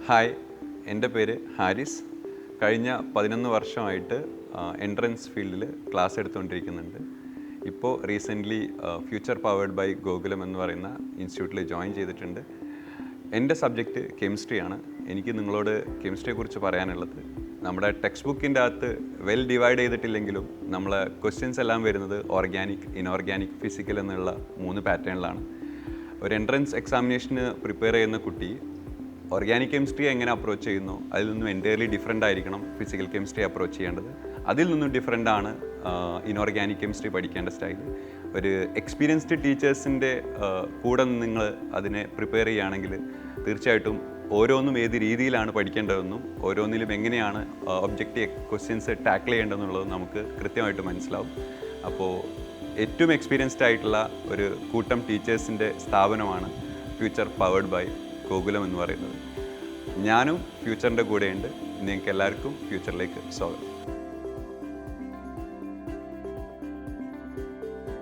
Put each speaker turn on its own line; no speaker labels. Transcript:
Hi, എൻ്റെ പേര് ഹാരിസ്. കഴിഞ്ഞ 11 വർഷമായിട്ട് എൻട്രൻസ് ഫീൽഡിൽ ക്ലാസ് എടുത്തുകൊണ്ടിരിക്കുന്നുണ്ട്. ഇപ്പോൾ recently future powered by Gokulam എന്ന് പറയുന്ന ഇൻസ്റ്റിറ്റ്യൂട്ടിൽ ജോയിൻ ചെയ്തിട്ടുണ്ട്. എൻ്റെ സബ്ജക്റ്റ് കെമിസ്ട്രിയാണ്. എനിക്ക് നിങ്ങളോട് കെമിസ്ട്രിയെക്കുറിച്ച് പറയാനുള്ളത്, നമ്മുടെ ടെക്സ്റ്റ് ബുക്കിൻ്റെ അകത്ത് വെൽ ഡിവൈഡ് ചെയ്തിട്ടില്ലെങ്കിലും നമ്മളെ ക്വസ്റ്റ്യൻസ് എല്ലാം വരുന്നത് ഓർഗാനിക്, ഇനോർഗാനിക്, ഫിസിക്കൽ എന്നുള്ള 3 പാറ്റേണിലാണ്. ഒരു എൻട്രൻസ് എക്സാമിനേഷന് പ്രിപ്പയർ ചെയ്യുന്ന കുട്ടി ഓർഗാനിക് കെമിസ്ട്രി എങ്ങനെ അപ്രോച്ച് ചെയ്യുന്നു അതിൽ നിന്നും എൻറ്റയർലി ഡിഫറെൻ്റ് ആയിരിക്കണം ഫിസിക്കൽ കെമിസ്ട്രി അപ്രോച്ച് ചെയ്യേണ്ടത്. അതിൽ നിന്നും ഡിഫറെൻ്റ് ആണ് ഇനോർഗാനിക് കെമിസ്ട്രി പഠിക്കേണ്ട സ്റ്റൈൽ. ഒരു എക്സ്പീരിയൻസ്ഡ് ടീച്ചേഴ്സിൻ്റെ കൂടെ നിങ്ങൾ അതിനെ പ്രിപ്പയർ ചെയ്യുകയാണെങ്കിൽ തീർച്ചയായിട്ടും ഓരോന്നും ഏത് രീതിയിലാണ് പഠിക്കേണ്ടതെന്നും ഓരോന്നിലും എങ്ങനെയാണ് ഒബ്ജക്റ്റീവ് ക്വസ്റ്റ്യൻസ് ടാക്കിൾ ചെയ്യേണ്ടതെന്നുള്ളത് നമുക്ക് കൃത്യമായിട്ട് മനസ്സിലാവും. അപ്പോൾ ഏറ്റവും എക്സ്പീരിയൻസ്ഡ് ആയിട്ടുള്ള ഒരു കൂട്ടം ടീച്ചേഴ്സിൻ്റെ സ്ഥാപനമാണ് ഫ്യൂച്ചർ പവേർഡ് ബൈ ഗോകുലം എന്ന് പറയുന്നത്. ഞാനും ഫ്യൂച്ചറിൻ്റെ കൂടെയുണ്ട്. നിങ്ങൾക്ക് എല്ലാവർക്കും ഫ്യൂച്ചറിലേക്ക് സ്വാഗതം.